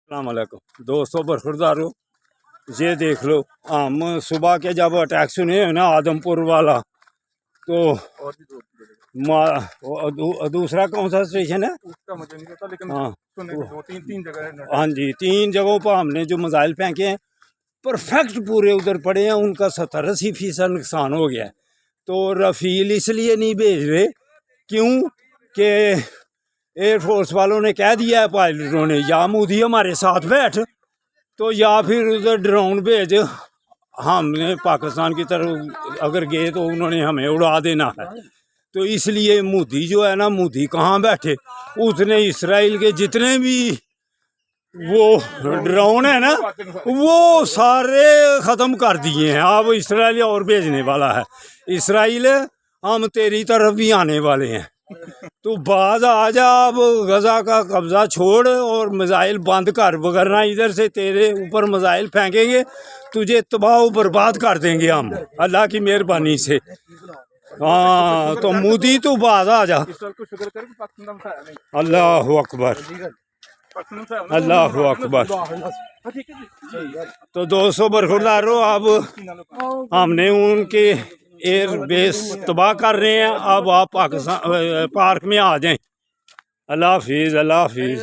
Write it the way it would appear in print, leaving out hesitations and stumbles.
अस्सलाम वालेकुम दोस्तों, बरखुरदारो ये देख लो, हम सुबह के जब अटैक सुने हैं ना आदमपुर वाला, तो दूसरा कौन सा स्टेशन है उसका मुझे नहीं पता, लेकिन हाँ सुने दो तीन जगह है। हाँ जी, 3 जगहों पर हमने जो मिसाइल फेंके हैं परफेक्ट पूरे उधर पड़े हैं, उनका 70-80% नुकसान हो गया है। तो रफील इसलिए नहीं भेज रहे क्यों कि एयरफोर्स वालों ने कह दिया है पायलटों ने, या मोदी हमारे साथ बैठ, तो या फिर उधर ड्रोन भेज। हमने पाकिस्तान की तरफ अगर गए तो उन्होंने हमें उड़ा देना है। तो इसलिए मोदी जो है ना, मोदी कहाँ बैठे, उसने इसराइल के जितने भी वो ड्रोन है ना वो सारे ख़त्म कर दिए हैं। अब इसराइल और भेजने वाला है। इसराइल हम तेरी तरफ भी आने वाले हैं, तो बाज आ जा, अब गजा का कब्जा छोड़ और मिसाइल बंद कर, वगरना इधर से तेरे ऊपर मिसाइल फेंकेंगे, तुझे तबाह बर्बाद कर देंगे हम, अल्लाह की मेहरबानी से। हाँ तो मोदी तो बाज आ जा। अल्लाह अकबर, अल्लाह अकबर। तो 200 बरखुरदारों, अब हमने उनके एयर बेस तबाह कर रहे हैं। अब आप पाकिस्तान पार्क में आ जाएं। अल्लाह हाफिज़, अल्लाह हाफिज़।